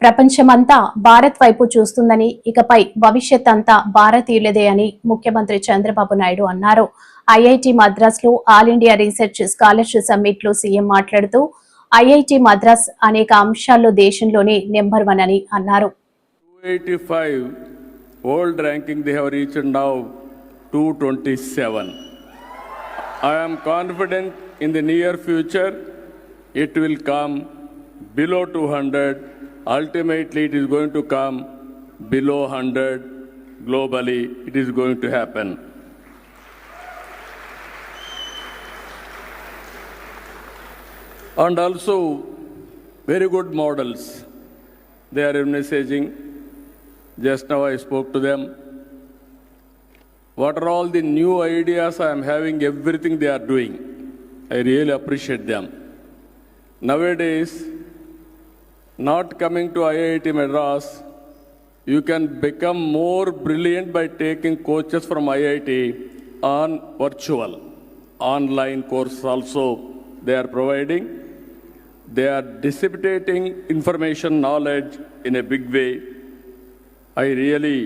ప్రపంచమంతా భారత్ వైపు చూస్తుందని, ఇకపై భవిష్యత్ అంతా భారతీయులదే అని ముఖ్యమంత్రి చంద్రబాబు నాయుడు అన్నారు. ఐఐటి మద్రాస్ లో all India research scholarship summit లో సీఎం మాట్లాడుతూ ఐఐటి మద్రాస్ అనేక అంశాల్లో దేశంలోనే నెంబర్ 1 అని అన్నారు. 285 world ranking they have reached now 227. I am confident in the near future it will come below 200. Ultimately, it is going to come below 100 globally. It is going to happen. And also, very good models. They are messaging. Just now I spoke to them. What are all the new ideas I am having, everything they are doing. I really appreciate them. Nowadays, not coming to IIT Madras, you can become more brilliant by taking courses from IIT on virtual, online course also they are providing. They are disseminating information, knowledge in a big way. I really,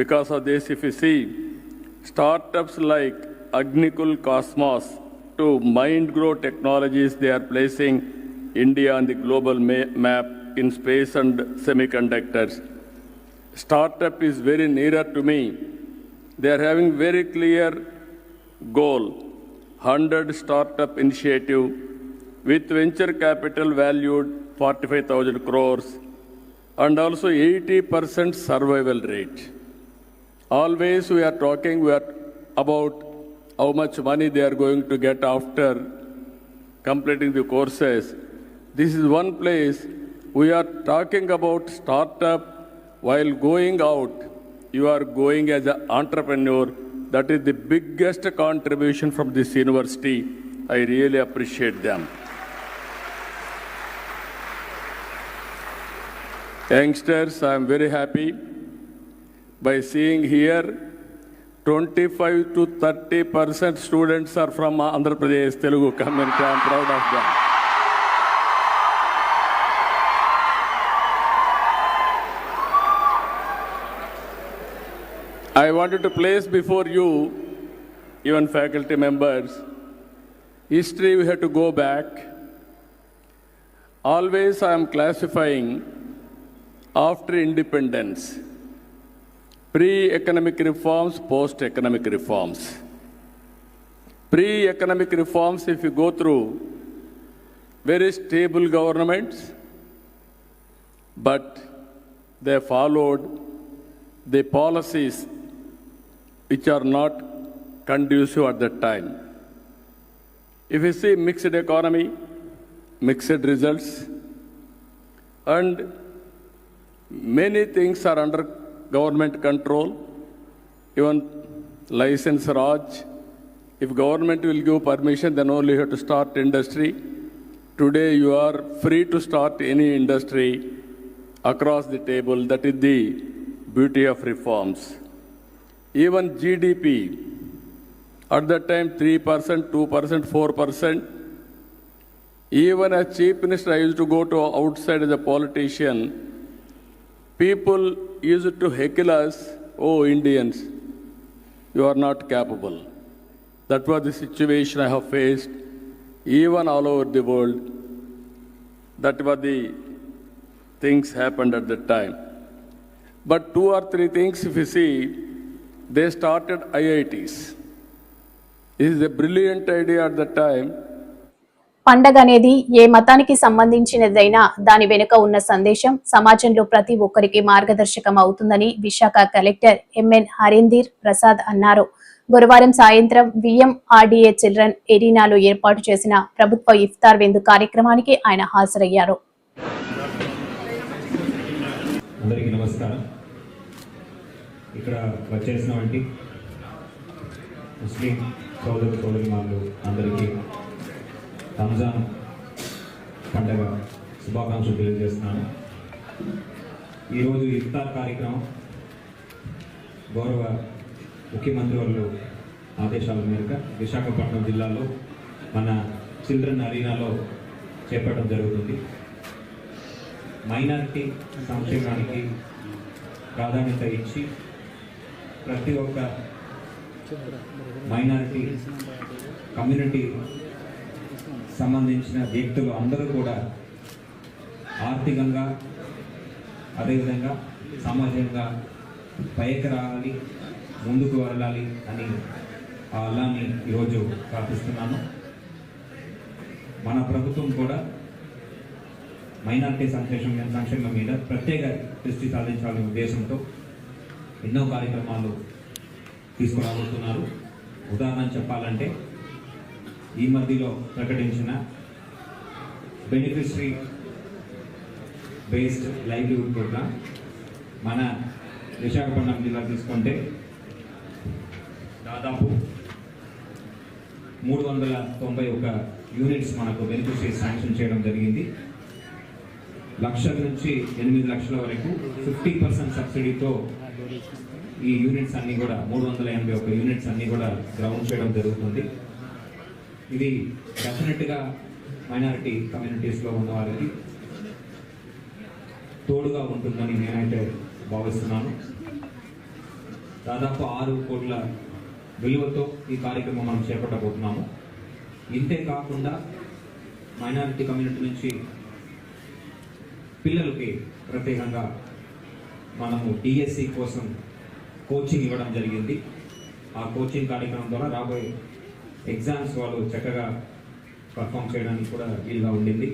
because of this, if you see, startups like Agnikul Cosmos to MindGrow Technologies, they are placing India on the global map in space and semiconductors. Startup is very nearer to me. They are having very clear goal, 100 startup initiative with venture capital valued 45,000 crores and also 80% survival rate. Always we are talking about how much money they are going to get after completing the courses. This is one place we are talking about startup. While going out, you are going as an entrepreneur. That is the biggest contribution from this university. I really appreciate them. Youngsters, I am very happy by seeing here 25 to 30% students are from Andhra Pradesh Telugu community. I am proud of them. I wanted to place before you, even faculty members, history we have to go back. Always I am classifying after independence, pre-economic reforms, post-economic reforms. Pre-economic reforms, if you go through, very stable governments, but they followed the policies which are not conducive at that time. If you see mixed economy, mixed results, and many things are under government control, even license Raj. If government will give permission, then only you have to start industry. Today you are free to start any industry across the table. That is the beauty of reforms. Even GDP, at that time 3%, 2%, 4%. Even as chief minister, I used to go to outside as a politician. People used to heckle us, oh Indians, you are not capable. That was the situation I have faced, even all over the world. That was the things happened at that time. But 2 or 3 things, if you see, they started IITs. This is a brilliant idea at that time. పండగ అనేది ఏ మతానికి సంబంధించినదైనా దాని వెనుక ఉన్న సందేశం సమాజంలో ప్రతి ఒక్కరికి మార్గదర్శకం అవుతుందని విశాఖ కలెక్టర్ ఎంఎన్ హరీందర్ ప్రసాద్ అన్నారు. గురువారం సాయంత్రం విఎంఆర్డీఏ చిల్డ్రన్ ఎరీనాలో ఏర్పాటు చేసిన ప్రభుత్వ ఇఫ్తార్ విందు కార్యక్రమానికి ఆయన హాజరయ్యారు. అందరికీ నమస్కారం. ఇక్కడ వచ్చేసినటువంటి ముస్లిం సోదరులు అందరికీ రంజాన్ పండగ శుభాకాంక్షలు తెలియజేస్తున్నాను. ఈరోజు ఇఫ్తార్ కార్యక్రమం గౌరవ ముఖ్యమంత్రి వాళ్ళు ఆదేశాల మేరకు విశాఖపట్నం జిల్లాలో మన చిల్డ్రన్ అరీనాలో చేపట్టడం జరుగుతుంది. మైనారిటీ సంక్షేమానికి ప్రాధాన్యత ఇచ్చి ప్రతి ఒక్క మైనారిటీ కమ్యూనిటీ సంబంధించిన వ్యక్తులు అందరూ కూడా ఆర్థికంగా అదేవిధంగా సామాజికంగా పైకి రావాలి, ముందుకు వెళ్ళాలి అని ఆ అల్లాని ఈరోజు ప్రార్థిస్తున్నాను. మన ప్రభుత్వం కూడా మైనారిటీ సంక్షేమం మీద ప్రత్యేక దృష్టి సాధించాలనే ఉద్దేశంతో ఎన్నో కార్యక్రమాలు తీసుకురాబోతున్నారు. ఉదాహరణ చెప్పాలంటే ఈ మధ్యలో ప్రకటించిన బెనిఫిషరీ బేస్డ్ లైవ్లీహుడ్ ప్రోగ్రామ్ మన విశాఖపట్నం జిల్లా తీసుకుంటే దాదాపు 391 యూనిట్స్ మనకు బెనిఫిషరీ శాంక్షన్ చేయడం జరిగింది. 1,00,000 నుంచి 8 లక్షల వరకు 50% సబ్సిడీతో ఈ యూనిట్స్ అన్నీ కూడా 381 యూనిట్స్ అన్నీ కూడా గ్రౌండ్ చేయడం జరుగుతుంది. ఇది డెఫినెట్గా మైనారిటీ కమ్యూనిటీస్లో ఉన్న వారికి తోడుగా ఉంటుందని నేనైతే భావిస్తున్నాను. దాదాపు 6 కోట్ల విలువతో ఈ కార్యక్రమం మనం చేపట్టబోతున్నాము. ఇంతే కాకుండా మైనారిటీ కమ్యూనిటీ నుంచి పిల్లలకి ప్రత్యేకంగా మనము డిఎస్సి కోసం కోచింగ్ ఇవ్వడం జరిగింది. ఆ కోచింగ్ కార్యక్రమం ద్వారా రాబోయే ఎగ్జామ్స్ వాళ్ళు చక్కగా పర్ఫామ్ చేయడానికి కూడా వీలుగా ఉండింది.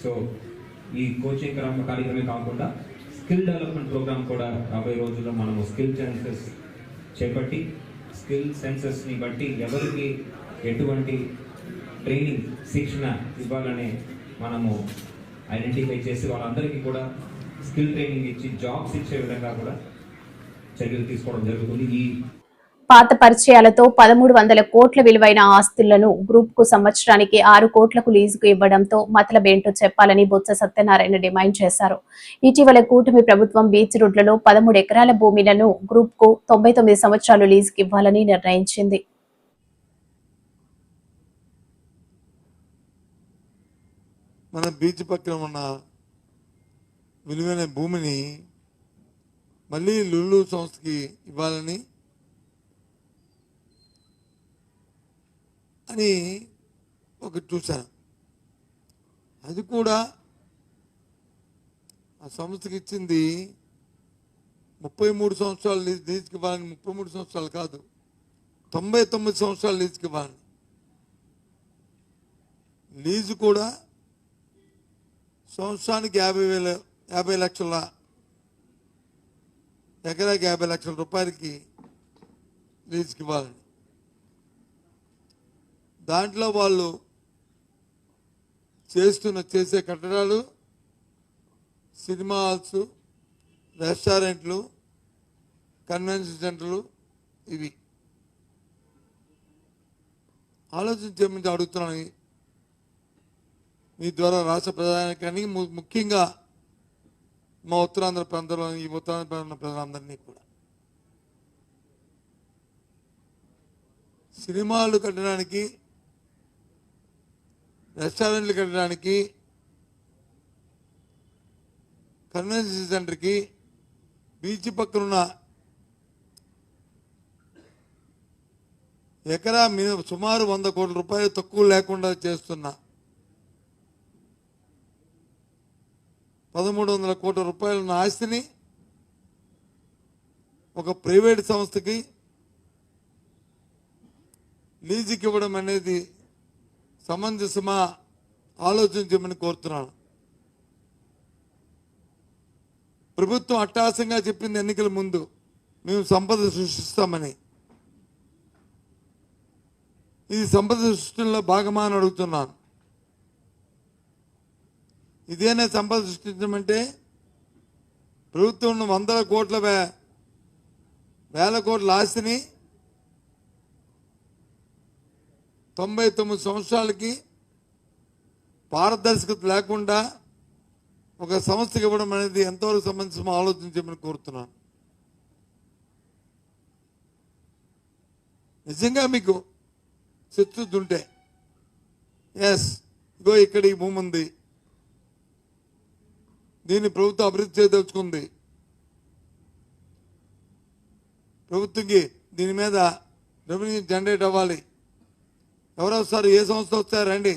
సో ఈ కోచింగ్ కార్యక్రమే కాకుండా స్కిల్ డెవలప్మెంట్ ప్రోగ్రామ్ కూడా రాబోయే రోజుల్లో మనము స్కిల్ సెన్సెస్ చేపట్టి స్కిల్ సెన్సెస్ని బట్టి ఎవరికి ఎటువంటి ట్రైనింగ్ శిక్షణ ఇవ్వాలని మనము ఐడెంటిఫై చేసి వాళ్ళందరికీ కూడా స్కిల్ ట్రైనింగ్ ఇచ్చి జాబ్స్ ఇచ్చే విధంగా కూడా చర్యలు తీసుకోవడం జరుగుతుంది. ఈ పాత పరిచయాలతో 1,300 కోట్ల విలువైన ఆస్తులను గ్రూప్ కు సంవత్సరానికి 6 కోట్లకు లీజుకు ఇవ్వడంతో మతలబేంటో చెప్పాలని బొత్స సత్యనారాయణ డిమాండ్ చేశారు. ఇటీవల కూటమి ప్రభుత్వం బీచ్ రోడ్లలో 13 ఎకరాల భూమిలను గ్రూప్ కు 99 సంవత్సరాలు లీజుకు ఇవ్వాలని నిర్ణయించింది. మన బీచ్ పక్కన ఉన్న విలువైన భూమిని మళ్ళీ లులు సంస్థకి ఇవ్వాలని అని ఒకటి చూశాను. అది కూడా ఆ సంస్థకి ఇచ్చింది 33 సంవత్సరాలు లీజుకి ఇవ్వాలని. 33 సంవత్సరాలు కాదు, 99 సంవత్సరాలు లీజుకి ఇవ్వాలని. లీజు కూడా సంవత్సరానికి 50 లక్షల ఎకరాకి 50 లక్షల రూపాయలకి లీజుకి ఇవ్వాలని. దాంట్లో వాళ్ళు చేసే కట్టడాలు, సినిమా హాల్స్, రెస్టారెంట్లు, కన్వెన్షన్ సెంటర్లు ఇవి ఆలోచించేమని అడుగుతున్నాను. మీ ద్వారా రాష్ట్ర ప్రధానికానికి ముఖ్యంగా మా ఉత్తరాంధ్ర ప్రాంతంలో ఈ ఉత్తరాంధ్ర ప్రాంతంలో ప్రజలందరినీ కూడా సినిమాలు కట్టడానికి, రెస్టారెంట్లు కట్టడానికి, కన్వెన్షన్ సెంటర్కి, బీచ్ పక్కనున్న ఎకరా సుమారు 100 కోట్ల రూపాయలు తక్కువ లేకుండా చేస్తున్న 1,300 కోట్ల రూపాయల ఆస్తిని ఒక ప్రైవేట్ సంస్థకి లీజుకి ఇవ్వడం అనేది సమంజసమా ఆలోచించమని కోరుతున్నాను. ప్రభుత్వం అట్టాసంగా చెప్పింది ఎన్నికల ముందు మేము సంపద సృష్టిస్తామని. ఇది సంపద సృష్టిలో భాగమా అని అడుగుతున్నాను. ఇదేనా సంపద సృష్టించమంటే? ప్రభుత్వం 100 కోట్ల వేల కోట్ల ఆస్తిని 99 సంవత్సరాలకి పారదర్శకత లేకుండా ఒక సంస్థకి ఇవ్వడం అనేది ఎంతవరకు సంబంధించి ఆలోచించమని కోరుతున్నాను. నిజంగా మీకు చిత్తశుద్ధి ఉంటే ఎస్ ఇగో ఇక్కడ ఈ భూమి ఉంది, దీన్ని ప్రభుత్వం అభివృద్ధి చేయదలుచుకుంది, ప్రభుత్వంకి దీని మీద రెవెన్యూ జనరేట్ అవ్వాలి, ఎవరు వస్తారు, ఏ సంస్థ వస్తారు రండి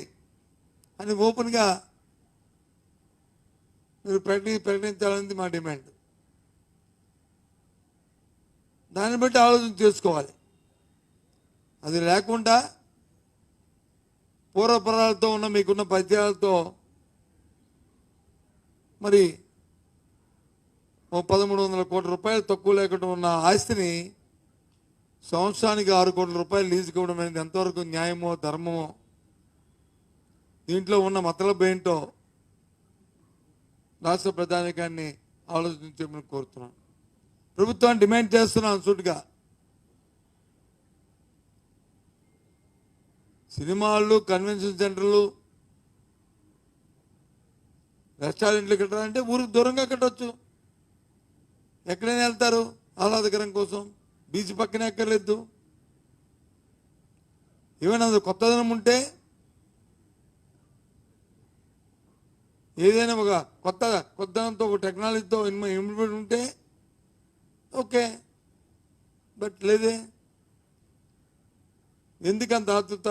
అని ఓపెన్గా మీరు ప్రకటించాలనేది మా డిమాండ్. దాన్ని బట్టి ఆలోచన చేసుకోవాలి. అది లేకుండా పూర్వపరాలతో ఉన్న మీకున్న పరిచయాలతో మరి 1,300 కోట్ల రూపాయలు తక్కువ లేకుండా ఉన్న ఆస్తిని సంవత్సరానికి 6 కోట్ల రూపాయలు లీజుకి ఇవ్వడం అనేది ఎంతవరకు న్యాయమో ధర్మమో, దీంట్లో ఉన్న మతలబ్ ఏంటో రాష్ట్ర ప్రధానికాన్ని ఆలోచించమని కోరుతున్నాను. ప్రభుత్వాన్ని డిమాండ్ చేస్తున్నాను సూటిగా. సినిమాలు, కన్వెన్షన్ సెంటర్లు, రెస్టారెంట్లు కట్టాలంటే ఊరికి దూరంగా కట్టవచ్చు. ఎక్కడైనా వెళ్తారు ఆహ్లాదకరం కోసం, బీచ్ పక్కనే ఎక్కర్లేదు. ఏమైనా కొత్తదనం ఉంటే, ఏదైనా ఒక కొత్తదనంతో ఒక టెక్నాలజీతో ఇంప్లిమెంట్ ఉంటే ఓకే, బట్ లేదే. ఎందుకంత ఆతృత,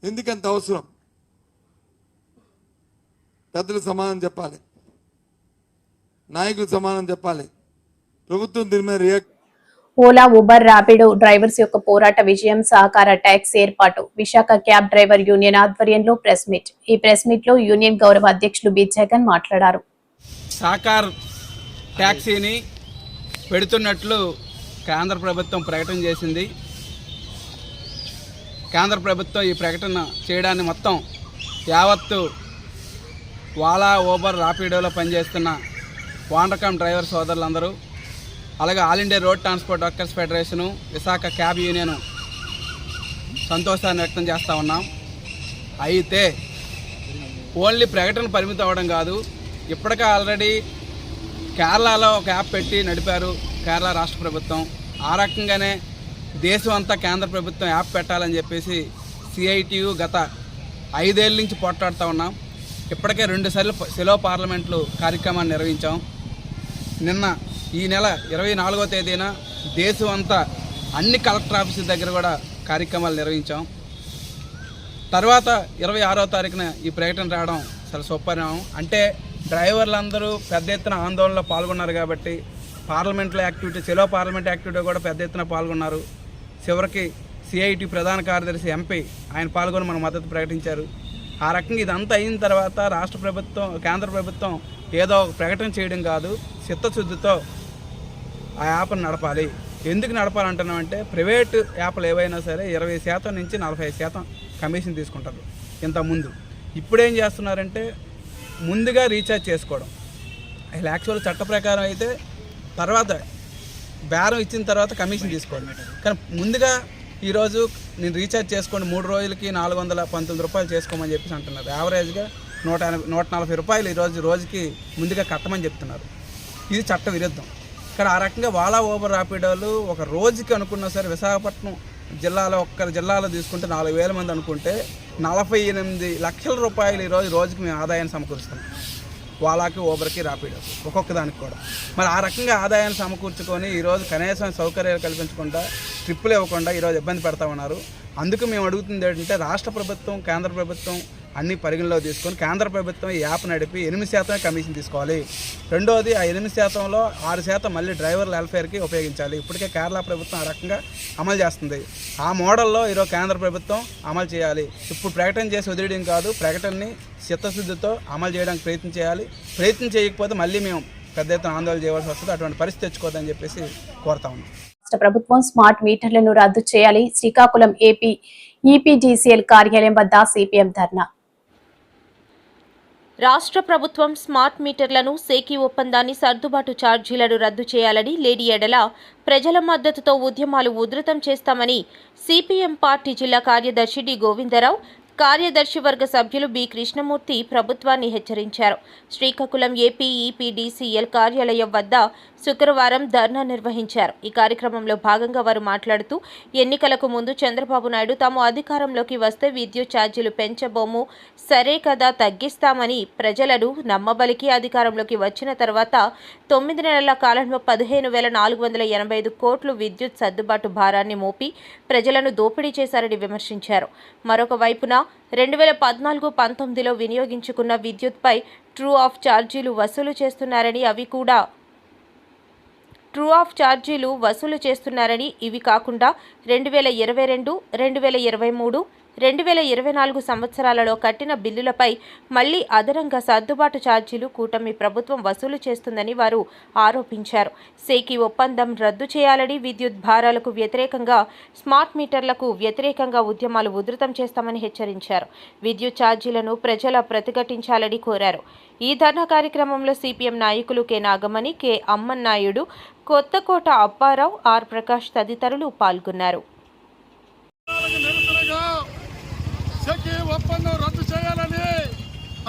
ఎందుకంత అవసరం? పెద్దలు సమాధానం చెప్పాలి, నాయకులు సమాధానం చెప్పాలి. ప్రభుత్వం దీని మీద react. Ola, Uber, Rapido drivers యొక్క పోరాట విజయం, సహకార ట్యాక్స్ ఏర్పాటు. విశాఖ క్యాబ్ డ్రైవర్ యూనియన్ ఆధ్వర్యంలో ప్రెస్ మీట్. ఈ ప్రెస్ మీట్ లో యూనియన్ గౌరవ అధ్యక్షులు బి జగన్ మాట్లాడారు. సహకార్ ట్యాక్సీని పెడుతున్నట్లు కేంద్ర ప్రభుత్వం ప్రకటన చేసింది. కేంద్ర ప్రభుత్వం ఈ ప్రకటన చేయడాన్ని మొత్తం యావత్తు ఓలా, ఊబర్, ర్యాపిడోలో పనిచేస్తున్న ఓనర్ డ్రైవర్ సోదరులందరూ, అలాగే all India road transport workers federation, Visakha cab union సంతోషాన్ని వ్యక్తం చేస్తూ ఉన్నాం. అయితే ఓన్లీ ప్రకటన పరిమితం అవ్వడం కాదు, ఇప్పటికే ఆల్రెడీ కేరళలో ఒక యాప్ పెట్టి నడిపారు కేరళ రాష్ట్ర ప్రభుత్వం. ఆ రకంగానే దేశం అంతా కేంద్ర ప్రభుత్వం యాప్ పెట్టాలని చెప్పేసి సిఐటియు గత 5 ఏళ్ళ నుంచి పోట్లాడుతూ ఉన్నాం. ఇప్పటికే 2 సార్లు సెలో పార్లమెంట్లు కార్యక్రమాన్ని నిర్వహించాం. నిన్న ఈ నెల 24వ తేదీన దేశం అంతా అన్ని కలెక్టర్ ఆఫీసుల దగ్గర కూడా కార్యక్రమాలు నిర్వహించాం. తర్వాత 26వ తారీఖున ఈ ప్రకటన రావడం చాలా సుపరిణామం. అంటే డ్రైవర్లందరూ పెద్ద ఎత్తున ఆందోళనలో పాల్గొన్నారు కాబట్టి పార్లమెంట్లో యాక్టివిటీ, సెలో పార్లమెంట్ యాక్టివిటీ కూడా పెద్ద ఎత్తున పాల్గొన్నారు. చివరికి సిఐటి ప్రధాన కార్యదర్శి ఎంపీ ఆయన పాల్గొని మన మద్దతు ప్రకటించారు. ఆ రకంగా ఇదంతా అయిన తర్వాత రాష్ట్ర ప్రభుత్వం, కేంద్ర ప్రభుత్వం ఏదో ప్రకటన చేయడం కాదు, చిత్తశుద్ధితో ఆ యాప్ను నడపాలి. ఎందుకు నడపాలంటున్నామంటే ప్రైవేటు యాప్లు ఏవైనా సరే 20% నుంచి 45% కమిషన్ తీసుకుంటారు ఇంతకుముందు. ఇప్పుడేం చేస్తున్నారంటే ముందుగా రీఛార్జ్ చేసుకోవడం. అసలు యాక్చువల్ చట్ట ప్రకారం అయితే తర్వాత బేరం ఇచ్చిన తర్వాత కమిషన్ తీసుకోవడం, కానీ ముందుగా ఈరోజు నేను రీఛార్జ్ చేసుకోండి 3 రోజులకి 419 రూపాయలు చేసుకోమని చెప్పేసి అంటున్నారు. యావరేజ్గా 140 రూపాయలు ఈరోజు రోజుకి ముందుగా కట్టమని చెప్తున్నారు. ఇది చట్ట విరుద్ధం. కానీ ఆ రకంగా ఓలా, ఊబర్, ర్యాపిడోలు ఒక రోజుకి అనుకున్నా సరే విశాఖపట్నం జిల్లాలో ఒక్కరి జిల్లాలో తీసుకుంటే 4,000 మంది అనుకుంటే 48 లక్షల రూపాయలు ఈరోజు రోజుకి మేము ఆదాయాన్ని సమకూరుస్తున్నాం. ఓలాకి, ఊబర్కి, ర్యాపిడోకి ఒక్కొక్క దానికి కూడా. మరి ఆ రకంగా ఆదాయాన్ని సమకూర్చుకొని ఈరోజు కనీసం సౌకర్యాలు కల్పించకుండా, ట్రిప్పులు ఇవ్వకుండా ఈరోజు ఇబ్బంది పెడతా ఉన్నారు. అందుకు మేము అడుగుతుంది ఏంటంటే రాష్ట్ర ప్రభుత్వం, కేంద్ర ప్రభుత్వం అన్ని పరిగణలో తీసుకొని కేంద్ర ప్రభుత్వం ఈ యాప్ నడిపి 8% కమిషన్ తీసుకోవాలి. రెండోది ఆ 8%లో 6% మళ్ళీ డ్రైవర్ల వెల్ఫేర్కి ఉపయోగించాలి. ఇప్పటికే కేరళ ప్రభుత్వం ఆ రకంగా అమలు చేస్తుంది. ఆ మోడల్లో ఈరోజు కేంద్ర ప్రభుత్వం అమలు చేయాలి. ఇప్పుడు ప్రకటన చేసి వదిలేయడం కాదు, ప్రకటనని చిత్తశుద్ధితో అమలు చేయడానికి ప్రయత్నం చేయాలి. ప్రయత్నం చేయకపోతే మళ్ళీ మేము పెద్ద ఎత్తున ఆందోళన చేయవలసి వస్తుంది. అటువంటి పరిస్థితి తెచ్చుకోవద్దని చెప్పేసి కోరుతా ఉన్నాం. రాష్ట్ర ప్రభుత్వం స్మార్ట్ మీటర్లను రద్దు చేయాలి. శ్రీకాకుళం ఏపీ ఈపీజీసీఎల్ కార్యాలయం వద్ద సిపిఎం ధర్నా. రాష్ట్ర ప్రభుత్వం స్మార్ట్ మీటర్లను, సేకీ ఒప్పందాన్ని, సర్దుబాటు ఛార్జీలను రద్దు చేయాలని, లేని ఎడల ప్రజల మద్దతుతో ఉద్యమాలు ఉధృతం చేస్తామని సిపిఎం పార్టీ జిల్లా కార్యదర్శి డి గోవిందరావు కార్యదర్శి వర్గ సభ్యులు బి కృష్ణమూర్తి ప్రభుత్వాన్ని హెచ్చరించారు. శ్రీకాకుళం ఏపీ ఈపీడీసీఎల్ కార్యాలయం వద్ద శుక్రవారం ధర్నా నిర్వహించారు. ఈ కార్యక్రమంలో భాగంగా వారు మాట్లాడుతూ ఎన్నికలకు ముందు చంద్రబాబు నాయుడు తాము అధికారంలోకి వస్తే విద్యుత్ ఛార్జీలు పెంచబోము, సరే కదా తగ్గిస్తామని ప్రజలను నమ్మబలికి అధికారంలోకి వచ్చిన తర్వాత 9 నెలల కాలంలో 15,485 కోట్లు విద్యుత్ సర్దుబాటు భారాన్ని మోపి ప్రజలను దోపిడీ చేశారని విమర్శించారు. మరొక వైపున 2014-19లో వినియోగించుకున్న విద్యుత్పై ట్రూ ఆఫ్ ఛార్జీలు వసూలు చేస్తున్నారని ఇవి కాకుండా 2022, 2023, 2024 సంవత్సరాలలో కట్టిన బిల్లులపై మళ్లీ అదనంగా సర్దుబాటు ఛార్జీలు కూటమి ప్రభుత్వం వసూలు చేస్తుందని వారు ఆరోపించారు. సేకీ ఒప్పందం రద్దు చేయాలని, విద్యుత్ భారాలకు వ్యతిరేకంగా, స్మార్ట్ మీటర్లకు వ్యతిరేకంగా ఉద్యమాలు ఉధృతం చేస్తామని హెచ్చరించారు. విద్యుత్ ఛార్జీలను ప్రతిఘటించాలని కోరారు. ఈ ధర్నా కార్యక్రమంలో సిపిఎం నాయకులు K Nagamani, K Ammannaidu, Kothakota Apparao, R Prakash తదితరులు పాల్గొన్నారు. సెకీ ఒప్పందం రద్దు చేయాలని,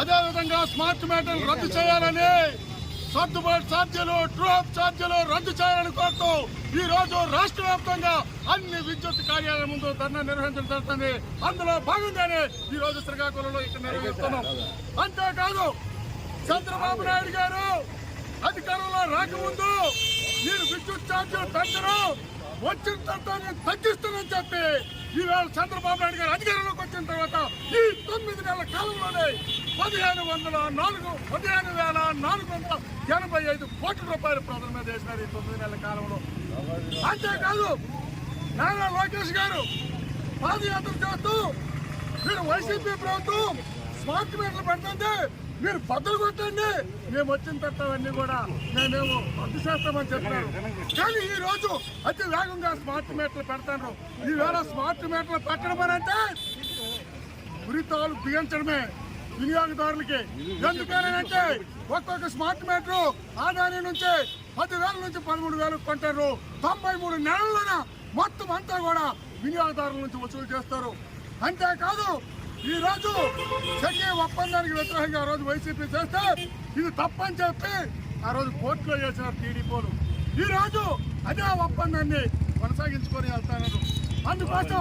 అదేవిధంగా స్మార్ట్ మీటర్లు రద్దు చేయాలని, సర్దుబాటు ఛార్జీలు, ట్రూ ఆఫ్ ఛార్జీలు రద్దు చేయాలని కోరుతూ ఈ రోజు రాష్ట్ర వ్యాప్తంగా అన్ని విద్యుత్ కార్యాలయాల ముందు ధర్నా నిర్వహించడం జరుగుతుంది. అందులో భాగంగానే ఈ రోజు శ్రీకాకుళంలో ఇక్కడ నిర్వహిస్తున్నాం. అంతేకాదు చంద్రబాబు నాయుడు గారు అధికారంలో రాకముందు మీరు విద్యుత్ ఛార్జీలు పెంచరు, వచ్చిన తర్వాత నేను తగ్గిస్తానని చెప్పి ఈవేళ చంద్రబాబు నాయుడు గారు అధికారంలోకి వచ్చిన తర్వాత ఈ 9 నెలల కాలంలోనే 15,485 కోట్ల రూపాయలు ప్రజల మీద వేసినారు ఈ 9 నెలల కాలంలో. అంతేకాదు నారా లోకేష్ గారు పాదయాత్ర చేస్తూ మీరు వైసీపీ ప్రభుత్వం స్మార్ట్ మీటర్లు పెడుతుంది, మీరు బద్దలు కొట్టండి, మేము వచ్చిన తర్వాత అన్నీ కూడా మేమేమో రద్దు చేస్తామని చెప్పారు. కానీ ఈ రోజు అతి వేగంగా స్మార్ట్ మీటర్లు పెడతారు. ఈవేళ స్మార్ట్ మీటర్లు పెట్టడం అంటే ఉరితాలు బిగించడమే వినియోగదారులకి. ఎందుకనంటే ఒక్కొక్క స్మార్ట్ మీటర్ ఆదాని నుంచి 10,000 నుంచి 13,000 కొంటారు. 93 నెలల్లోన మొత్తం అంతా కూడా వినియోగదారుల నుంచి వసూలు చేస్తారు. అంతేకాదు ఈ రోజు సెకీ ఒప్పందానికి వ్యతిరేకంగా ఆ రోజు వైసీపీ చేస్తే ఇది తప్పని చెప్పి ఆ రోజు కోర్టులో చేసినారు టీడీపీలు. ఈ రోజు అదే ఒప్పందాన్ని కొనసాగించుకొని వెళ్తున్నారు. అందుకోసం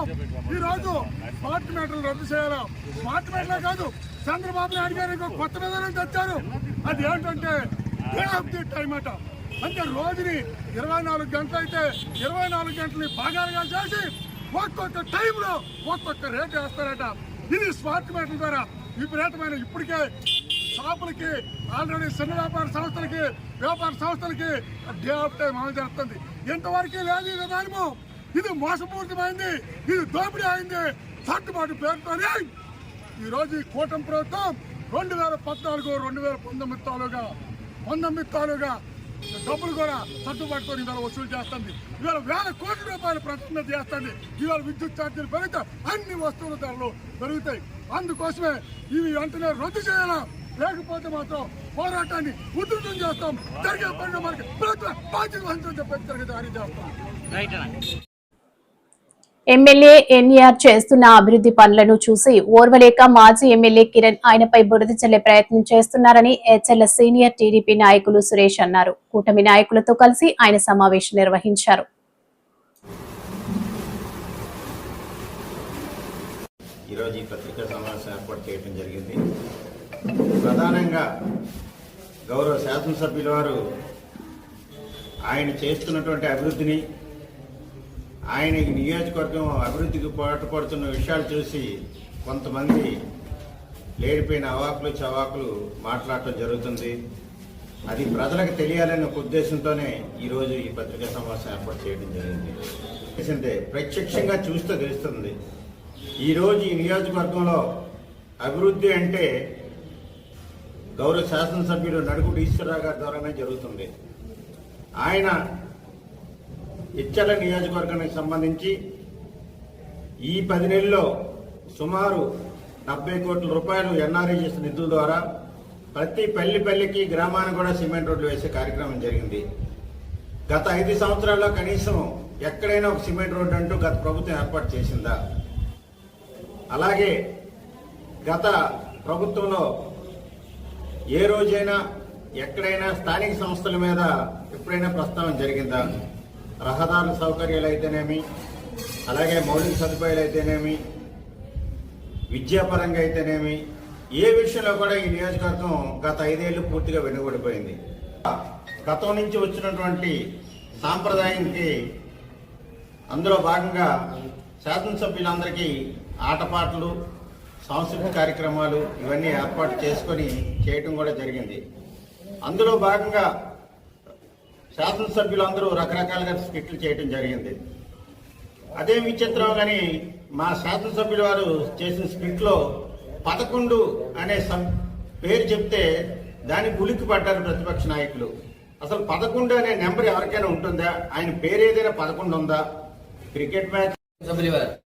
ఈ రోజు స్మార్ట్ మీటర్లు రద్దు చేయాలి. స్మార్ట్ మీటర్లే కాదు, చంద్రబాబు నాయుడు గారు ఇంకో కొత్త విధానం తెచ్చారు. అది ఏంటంటే డే ఆఫ్ ది టైం అట. అంటే రోజుని 24 గంటలు అయితే 24 గంటలని భాగాలుగా చేసి ఒక్కొక్క టైంలో ఒక్కొక్క రేటు వేస్తారట. ఇది స్మార్ట్ మీటర్ల ద్వారా విపరీతమైన ఇప్పటికే షాపులకి, ఆల్రెడీ చిన్న వ్యాపార సంస్థలకి డే ఆఫ్ టైం అమలు జరుగుతుంది. ఇంతవరకు లేదు ఈ విధానము. ఇది మోసపూరితమైంది, ఇది దోపిడీ అయింది. సర్దుబాటు పేరుతోనే ఈరోజు ఈ కూటమి ప్రభుత్వం 2014, 2019 తాలూగా డబ్బులు కూడా సర్దుబాటుతో ఇవాళ వసూలు చేస్తుంది. ఇవాళ 1,000 కోట్ల రూపాయలు ప్రతిష్ట చేస్తుంది. ఇవాళ విద్యుత్ ఛార్జీలు పెరిగితే అన్ని వస్తువుల ధరలు పెరుగుతాయి. అందుకోసమే ఇవి వెంటనే రద్దు చేయాలా, లేకపోతే మాత్రం పోరాటాన్ని ఉధృతం చేస్తాం. జరిగే పరిణామాలకి ప్రభుత్వం బాధ్యత వహించని చెప్పి జారీ చేస్తాం. ఎమ్మెల్యే ఎన్ఆర్ చేస్తున్న అభివృద్ధి పనులను చూసి ఓర్వలేక మాజీ ఎమ్మెల్యే కిరణ్ ఆయనపై బురద చల్లే ప్రయత్నం చేస్తున్నారని హెచ్ఎల్ సీనియర్ టీడీపీ నాయకులు సురేష్ అన్నారు. కూటమి నాయకులతో కలిసి ఆయన సమావేశం నిర్వహించారు. ఈరోజు ఈ పత్రికా సమావేశం ఏర్పాటు చేయడం జరిగింది. ప్రధానంగా గౌరవ శాసనసభ్యుల వారు ఆయన చేస్తున్నటువంటి అభివృద్ధిని, ఆయన ఈ నియోజకవర్గం అభివృద్ధికి పాటుపడుతున్న విషయాలు చూసి కొంతమంది లేడిపోయిన అవాకులు చవాకులు మాట్లాడటం జరుగుతుంది. అది ప్రజలకు తెలియాలనే ఒక ఉద్దేశంతోనే ఈరోజు ఈ పత్రికా సమావేశం ఏర్పాటు చేయడం జరిగింది. ప్రత్యక్షంగా చూస్తే తెలుస్తుంది. ఈరోజు ఈ నియోజకవర్గంలో అభివృద్ధి అంటే గౌరవ శాసనసభ్యులు నడుగుడు ఈశ్వరరావు గారి ద్వారానే జరుగుతుంది. ఆయన ఇచ్చల నియోజకవర్గానికి సంబంధించి ఈ 10 నెలల్లో సుమారు 70 కోట్ల రూపాయలు ఎన్ఆర్ఈఎస్ నిధుల ద్వారా ప్రతి పల్లెకి గ్రామానికి కూడా సిమెంట్ రోడ్లు వేసే కార్యక్రమం జరిగింది. గత 5 సంవత్సరాల్లో కనీసం ఎక్కడైనా ఒక సిమెంట్ రోడ్డు అంటూ గత ప్రభుత్వం ఏర్పాటు చేసిందా? అలాగే గత ప్రభుత్వంలో ఏ రోజైనా ఎక్కడైనా స్థానిక సంస్థల మీద ఎప్పుడైనా ప్రస్తావన జరిగిందా? రహదారుల సౌకర్యాలు అయితేనేమి, అలాగే మౌలిక సదుపాయాలు అయితేనేమి, విద్యాపరంగా అయితేనేమి, ఏ విషయంలో కూడా ఈ నియోజకవర్గం గత 5 ఏళ్లు పూర్తిగా వెనుకబడిపోయింది. గతం నుంచి వచ్చినటువంటి సాంప్రదాయానికి అందులో భాగంగా శాసనసభ్యులందరికీ ఆటపాటలు, సాంస్కృతిక కార్యక్రమాలు ఇవన్నీ ఏర్పాటు చేసుకొని చేయటం కూడా జరిగింది. అందులో భాగంగా శాసనసభ్యులందరూ రకరకాలుగా స్కిట్లు చేయటం జరిగింది. అదే విచిత్రం కానీ మా శాసనసభ్యుల వారు చేసిన స్కిట్లో 11 అనే పేరు చెప్తే దానికి ఉలిక్కి పడ్డారు ప్రతిపక్ష నాయకులు. అసలు 11 అనే నెంబర్ ఎవరికైనా ఉంటుందా? ఆయన పేరు ఏదైనా 11 ఉందా? Cricket match